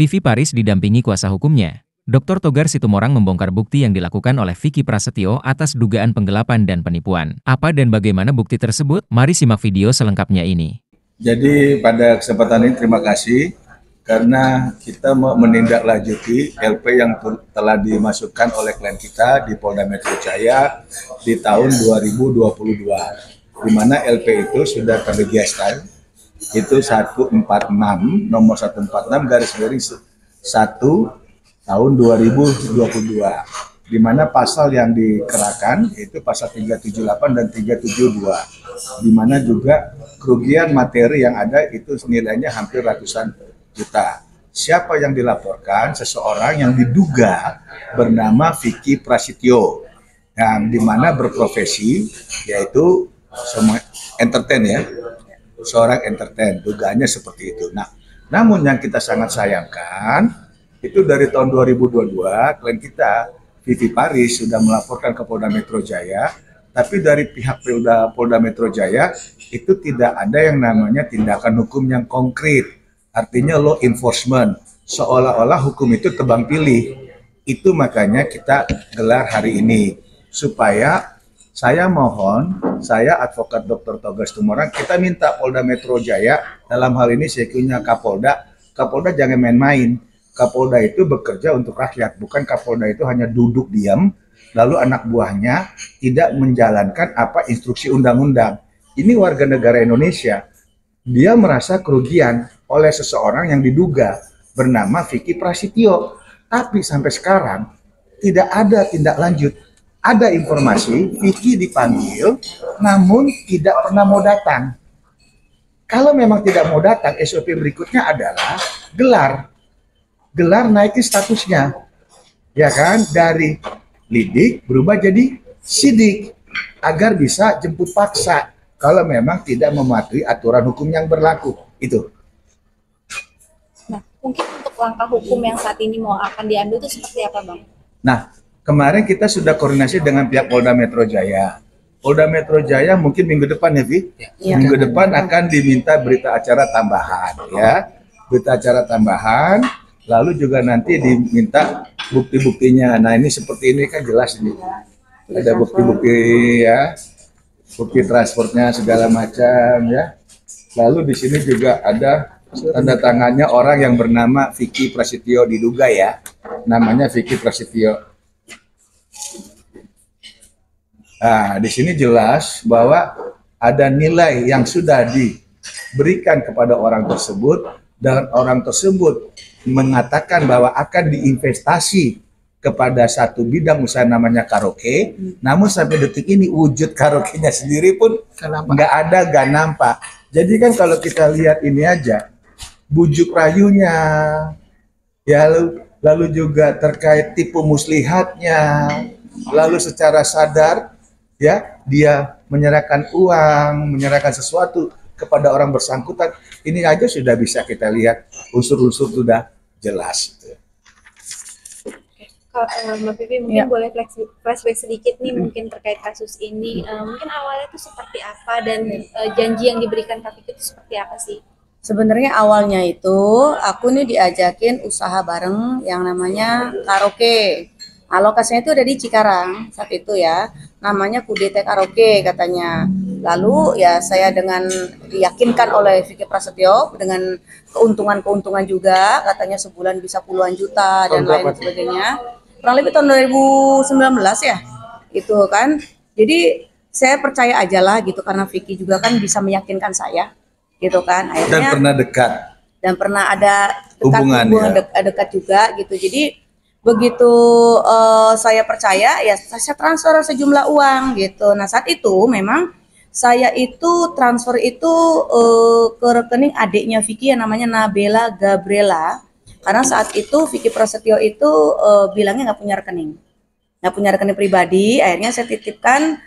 Vivi Paris didampingi kuasa hukumnya. Dr. Togar Situmorang membongkar bukti yang dilakukan oleh Vicky Prasetyo atas dugaan penggelapan dan penipuan. Apa dan bagaimana bukti tersebut? Mari simak video selengkapnya ini. Jadi pada kesempatan ini terima kasih karena kita mau menindaklanjuti LP yang telah dimasukkan oleh klien kita di Polda Metro Jaya di tahun 2022, di mana LP itu sudah terregister, itu 146, nomor 146/1 tahun 2022, di mana pasal yang dikenakan itu pasal 378 dan 372, di mana juga kerugian materi yang ada itu nilainya hampir ratusan juta. Siapa yang dilaporkan? Seseorang yang diduga bernama Vicky Prasetyo, yang dimana berprofesi yaitu entertain ya, seorang entertain, dugaannya seperti itu. Nah, namun yang kita sangat sayangkan itu dari tahun 2022 klien kita Vivi Paris sudah melaporkan ke Polda Metro Jaya, tapi dari pihak Polda Metro Jaya itu tidak ada yang namanya tindakan hukum yang konkret. Artinya law enforcement, seolah-olah hukum itu tebang pilih. Itu makanya kita gelar hari ini, supaya saya mohon, saya advokat Dr. Togar Situmorang, kita minta Polda Metro Jaya, dalam hal ini sekunya Kapolda jangan main-main. Kapolda itu bekerja untuk rakyat, bukan Kapolda itu hanya duduk diam, lalu anak buahnya tidak menjalankan apa instruksi undang-undang. Ini warga negara Indonesia, dia merasa kerugian oleh seseorang yang diduga bernama Vicky Prasetyo, tapi sampai sekarang tidak ada tindak lanjut. Ada informasi Vicky dipanggil, namun tidak pernah mau datang. Kalau memang tidak mau datang, SOP berikutnya adalah gelar naikin statusnya, ya kan, dari lidik berubah jadi sidik agar bisa jemput paksa kalau memang tidak mematuhi aturan hukum yang berlaku itu. Nah, mungkin untuk langkah hukum yang saat ini mau akan diambil itu seperti apa, Bang? Nah, kemarin kita sudah koordinasi dengan pihak Polda Metro Jaya. Polda Metro Jaya mungkin minggu depan ya, Vi? Ya. Minggu depan akan diminta berita acara tambahan, ya. Berita acara tambahan. Lalu juga nanti diminta bukti-buktinya. Nah, ini seperti ini kan jelas ini. Ada bukti-bukti ya, bukti transportnya segala macam ya. Lalu di sini juga ada tanda tangannya orang yang bernama Vicky Prasetyo, diduga ya. Namanya Vicky Prasetyo. Nah, di sini jelas bahwa ada nilai yang sudah diberikan kepada orang tersebut dan orang tersebut mengatakan bahwa akan diinvestasi kepada satu bidang usaha namanya karaoke, namun sampai detik ini wujud karaoke-nya sendiri pun nggak ada, nggak nampak. Jadi kan kalau kita lihat ini aja, bujuk rayunya, ya lalu juga terkait tipu muslihatnya, lalu secara sadar ya dia menyerahkan uang, menyerahkan sesuatu kepada orang bersangkutan, ini aja sudah bisa kita lihat unsur-unsur sudah jelas. Mbak Vivi mungkin boleh flashback sedikit nih mungkin terkait kasus ini, mungkin awalnya itu seperti apa dan janji yang diberikan Kak Vivi itu seperti apa sih? Sebenarnya awalnya itu aku nih diajakin usaha bareng yang namanya karaoke. Lokasinya itu ada di Cikarang saat itu ya, namanya Kudete Karaoke katanya. Lalu ya saya dengan diyakinkan oleh Vicky Prasetyo dengan keuntungan juga, katanya sebulan bisa puluhan juta dan lain sebagainya. Kurang lebih tahun 2019 ya, itu kan. Jadi saya percaya aja lah gitu karena Vicky juga kan bisa meyakinkan saya, gitu kan. Akhirnya, dan pernah dekat. Dan pernah ada hubungan dekat juga gitu. Jadi begitu saya percaya ya saya transfer sejumlah uang gitu. Nah saat itu memang saya itu transfer itu ke rekening adiknya Vicky yang namanya Nabela Gabriela, karena saat itu Vicky Prasetyo itu bilangnya nggak punya rekening pribadi. Akhirnya saya titipkan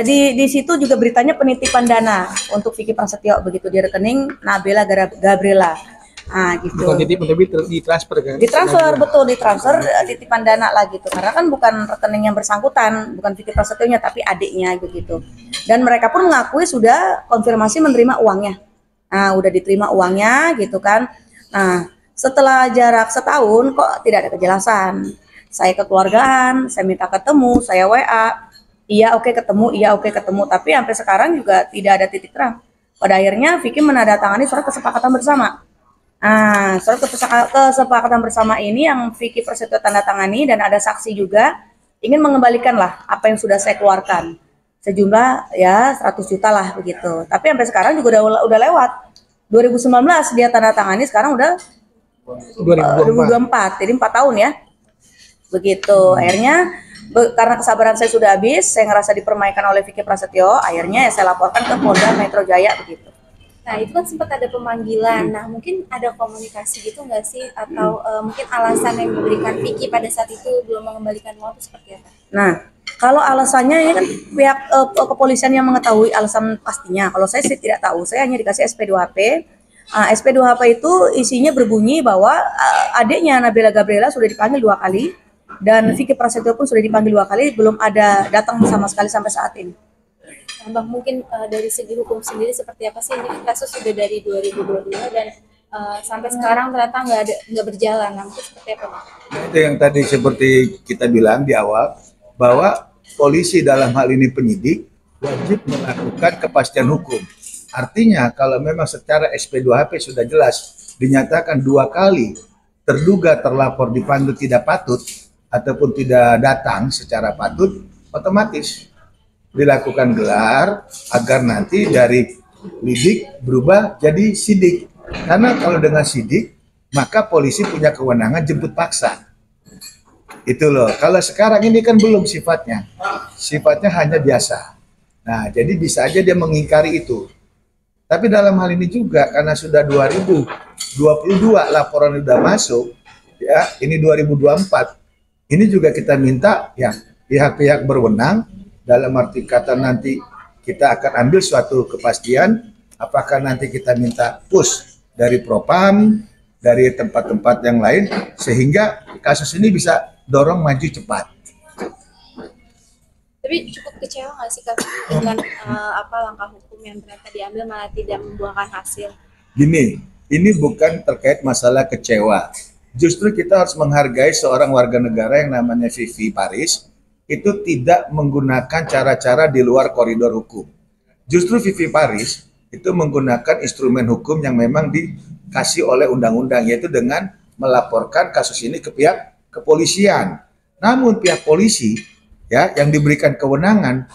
di situ juga beritanya penitipan dana untuk Vicky Prasetyo begitu di rekening Nabela Gabriela. Nah gitu. Bukan titipan tapi ditransfer kan? Ditransfer, betul, ditransfer titipan dana lah gitu. Karena kan bukan rekening yang bersangkutan, bukan Vicky Prasetyonya tapi adiknya begitu. Dan mereka pun mengakui sudah konfirmasi menerima uangnya. Nah, udah diterima uangnya gitu kan. Nah, Setelah jarak setahun kok tidak ada kejelasan. Saya kekeluargaan, saya minta ketemu, saya WA, iya oke ketemu, iya oke ketemu, tapi sampai sekarang juga tidak ada titik terang. Pada akhirnya Vicky menandatangani surat kesepakatan bersama. Nah, surat kesepakatan bersama ini yang Vicky Prasetyo tanda tangani dan ada saksi juga ingin mengembalikan lah apa yang sudah saya keluarkan. Sejumlah ya 100 juta lah begitu. Tapi sampai sekarang juga udah lewat. 2019 dia tanda tangani, sekarang udah 2024. Jadi 4 tahun ya. Begitu. Akhirnya karena kesabaran saya sudah habis, saya ngerasa dipermainkan oleh Vicky Prasetyo, akhirnya ya saya laporkan ke Polda Metro Jaya begitu. Nah, itu kan sempat ada pemanggilan. Nah, mungkin ada komunikasi gitu nggak sih? Atau mungkin alasan yang diberikan Vicky pada saat itu belum mengembalikan uang itu seperti apa? Nah, kalau alasannya ini kan pihak kepolisian yang mengetahui alasan pastinya. Kalau saya sih tidak tahu, saya hanya dikasih SP2HP. SP2HP itu isinya berbunyi bahwa adiknya Nabila Gabriela sudah dipanggil 2 kali. Dan Vicky Prasetyo pun sudah dipanggil 2 kali, belum ada datang sama sekali sampai saat ini. Nah, Bang, mungkin dari segi hukum sendiri seperti apa sih? Ini kasus sudah dari 2022 dan sampai sekarang ternyata nggak berjalan. Nah, mungkin seperti apa, Bang? Itu yang tadi seperti kita bilang di awal, bahwa polisi dalam hal ini penyidik wajib melakukan kepastian hukum. Artinya kalau memang secara SP2HP sudah jelas dinyatakan 2 kali terduga terlapor dipanggil tidak patut ataupun tidak datang secara patut, otomatis dilakukan gelar agar nanti dari lidik berubah jadi sidik. Karena kalau dengan sidik, maka polisi punya kewenangan jemput paksa. Itu loh. Kalau sekarang ini kan belum sifatnya. Sifatnya hanya biasa. Nah, jadi bisa aja dia mengingkari itu. Tapi dalam hal ini juga karena sudah 2022 laporan sudah masuk, ya, ini 2024. Ini juga kita minta ya pihak-pihak berwenang, dalam arti kata nanti kita akan ambil suatu kepastian apakah nanti kita minta push dari Propam, dari tempat-tempat yang lain sehingga kasus ini bisa dorong maju cepat. Tapi cukup kecewa nggak sih Kak dengan langkah hukum yang ternyata diambil malah tidak membuahkan hasil? Gini, ini bukan terkait masalah kecewa. Justru kita harus menghargai seorang warga negara yang namanya Vivi Paris itu tidak menggunakan cara-cara di luar koridor hukum. Justru Vivi Paris itu menggunakan instrumen hukum yang memang dikasih oleh undang-undang, yaitu dengan melaporkan kasus ini ke pihak kepolisian. Namun pihak polisi ya yang diberikan kewenangan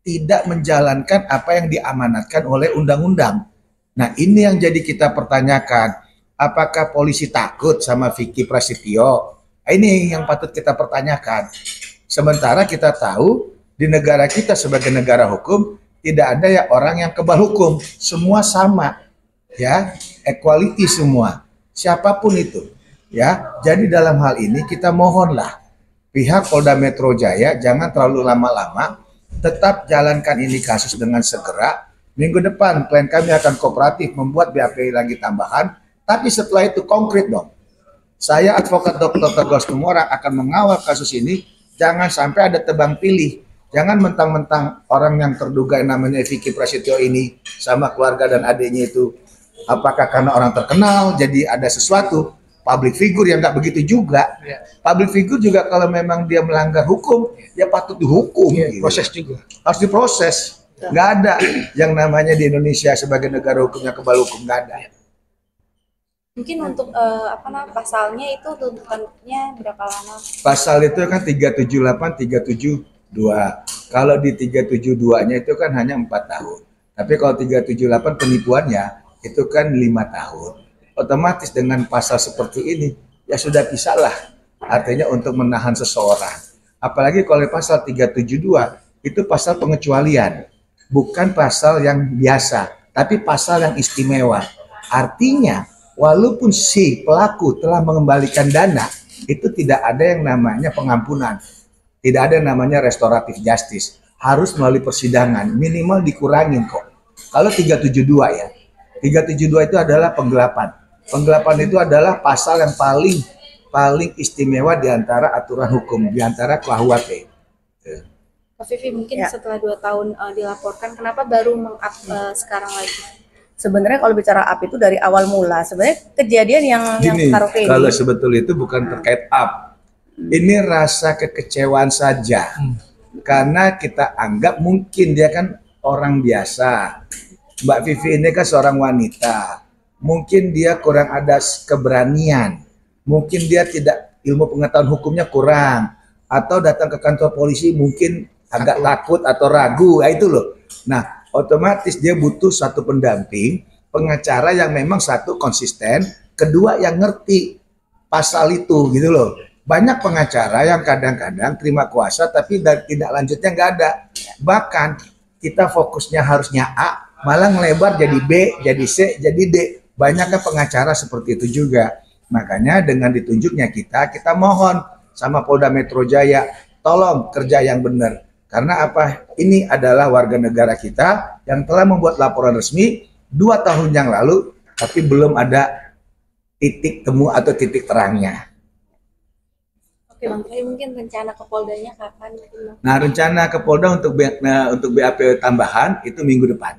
tidak menjalankan apa yang diamanatkan oleh undang-undang. Nah, ini yang jadi kita pertanyakan. Apakah polisi takut sama Vicky Prasetyo? Ini yang patut kita pertanyakan. Sementara kita tahu di negara kita sebagai negara hukum tidak ada ya orang yang kebal hukum, semua sama, ya, equality semua, siapapun itu, ya. Jadi dalam hal ini kita mohonlah pihak Polda Metro Jaya jangan terlalu lama-lama, tetap jalankan ini kasus dengan segera. Minggu depan klien kami akan kooperatif membuat BAP lagi tambahan. Tapi setelah itu konkret dong. Saya advokat Dr. Tegar Situmorang akan mengawal kasus ini. Jangan sampai ada tebang pilih. Jangan mentang-mentang orang yang terduga yang namanya Vicky Prasetyo ini sama keluarga dan adiknya itu. Apakah karena orang terkenal jadi ada sesuatu. Public figure yang nggak begitu juga. Public figure juga kalau memang dia melanggar hukum, dia patut dihukum. Gitu. Proses juga. Harus diproses. Nggak ada yang namanya di Indonesia sebagai negara hukumnya kebal hukum. Nggak ada. Mungkin untuk pasalnya itu tuntutannya berapa lama? Pasal itu kan 378, 372. Kalau di 372-nya itu kan hanya 4 tahun. Tapi kalau 378 penipuannya itu kan 5 tahun. Otomatis dengan pasal seperti ini ya sudah bisa lah. Artinya untuk menahan seseorang. Apalagi kalau pasal 372 itu pasal pengecualian. Bukan pasal yang biasa, tapi pasal yang istimewa. Artinya walaupun si pelaku telah mengembalikan dana, itu tidak ada yang namanya pengampunan. Tidak ada yang namanya restoratif justice. Harus melalui persidangan, minimal dikurangin kok. Kalau 372 ya. 372 itu adalah penggelapan. Penggelapan itu adalah pasal yang paling istimewa di antara aturan hukum, di antara KUHP. Kak Vivi, mungkin setelah 2 tahun dilaporkan, kenapa baru meng-up sekarang lagi? Sebenarnya kalau bicara up itu dari awal mula, sebenarnya kejadian yang Gini, karaoke kalau ini. sebetulnya itu bukan terkait up. Ini rasa kekecewaan saja. Karena kita anggap mungkin dia kan orang biasa. Mbak Vivi ini kan seorang wanita. Mungkin dia kurang ada keberanian. Mungkin dia tidak, ilmu pengetahuan hukumnya kurang. Atau datang ke kantor polisi mungkin agak takut atau ragu. Nah, itu loh. Nah, otomatis dia butuh satu pendamping, pengacara yang memang satu konsisten, kedua yang ngerti pasal itu gitu loh. Banyak pengacara yang kadang-kadang terima kuasa tapi tidak lanjutnya nggak ada. Bahkan kita fokusnya harusnya A, malah ngelebar jadi B, jadi C, jadi D. Banyaknya pengacara seperti itu juga. Makanya dengan ditunjuknya kita mohon sama Polda Metro Jaya, tolong kerja yang benar. Karena apa? Ini adalah warga negara kita yang telah membuat laporan resmi 2 tahun yang lalu, tapi belum ada titik temu atau titik terangnya. Oke Bang, tapi mungkin rencana ke Poldanya kapan? Nah, rencana ke Polda untuk BAP tambahan itu minggu depan.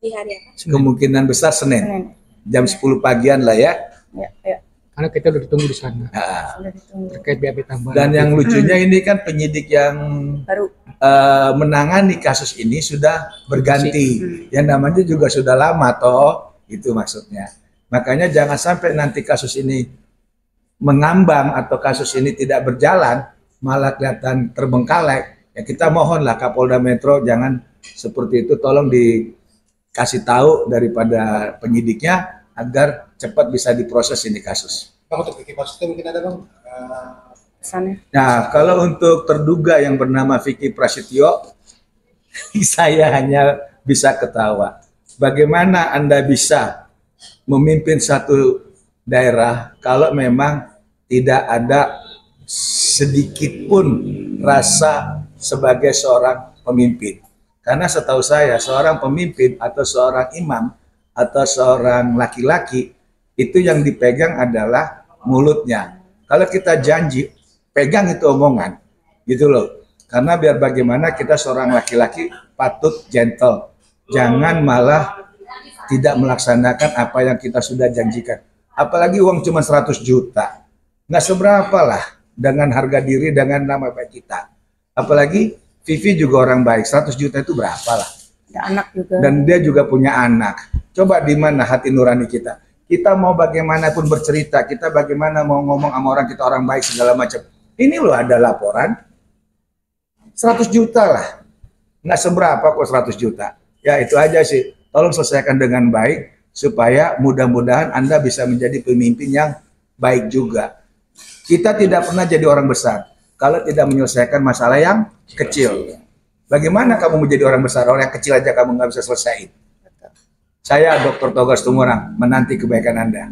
Di hari apa? Kemungkinan besar Senin. Jam 10 pagian lah ya. Ya. Karena kita udah ditunggu di sana Sudah ditunggu. terkait BAP tambahan. Dan yang lucunya ini kan penyidik yang Baru. menangani kasus ini sudah berganti. Yang namanya juga sudah lama toh, itu maksudnya. Makanya jangan sampai nanti kasus ini mengambang atau kasus ini tidak berjalan, malah kelihatan terbengkalai. Ya kita mohonlah Kapolda Metro jangan seperti itu, tolong dikasih tahu daripada penyidiknya agar cepat bisa diproses ini kasus. Bang, untuk Vicky Prasetyo mungkin ada Bang? Pesannya. Nah, kalau untuk terduga yang bernama Vicky Prasetyo, saya hanya bisa ketawa. Bagaimana Anda bisa memimpin satu daerah kalau memang tidak ada sedikit pun rasa sebagai seorang pemimpin? Karena setahu saya, seorang pemimpin atau seorang imam atau seorang laki-laki itu yang dipegang adalah mulutnya. Kalau kita janji, pegang itu omongan, gitu loh. Karena biar bagaimana kita seorang laki-laki patut gentle, jangan malah tidak melaksanakan apa yang kita sudah janjikan. Apalagi uang cuma 100 juta, nggak seberapa lah dengan harga diri, dengan nama baik kita. Apalagi Vivi juga orang baik, 100 juta itu berapa lah. Ada anak juga. Dan dia juga punya anak. Coba di mana hati nurani kita? Kita mau bagaimanapun bercerita, kita bagaimana mau ngomong sama orang, kita orang baik segala macam. Ini loh ada laporan 100 juta lah. Nggak seberapa kok 100 juta. Ya itu aja sih. Tolong selesaikan dengan baik supaya mudah-mudahan Anda bisa menjadi pemimpin yang baik juga. Kita tidak pernah jadi orang besar kalau tidak menyelesaikan masalah yang kecil. Bagaimana kamu menjadi orang besar? Orang yang kecil aja kamu nggak bisa selesaiin. Saya Dr. Togar Situmorang menanti kebaikan Anda.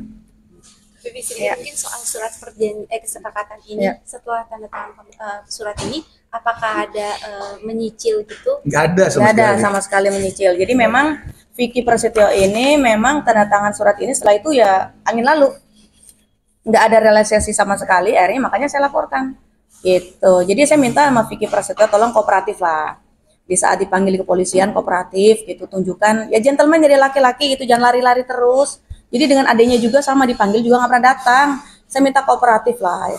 Mungkin soal surat kesepakatan ini, setelah tanda tangan surat ini, apakah ada menyicil gitu? Nggak ada sama Nggak ada sekali. sama sekali menyicil. Jadi memang Vicky Prasetyo ini memang tanda tangan surat ini setelah itu ya angin lalu. Nggak ada realisasi sama sekali, akhirnya makanya saya laporkan. Gitu. Jadi saya minta sama Vicky Prasetyo tolong kooperatif lah. Di saat dipanggil ke kepolisian kooperatif gitu, tunjukkan ya gentleman jadi laki-laki gitu, jangan lari-lari terus. Jadi dengan adanya juga sama dipanggil juga nggak pernah datang. Saya minta kooperatif lah,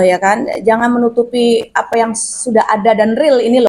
ya kan, jangan menutupi apa yang sudah ada dan real ini loh.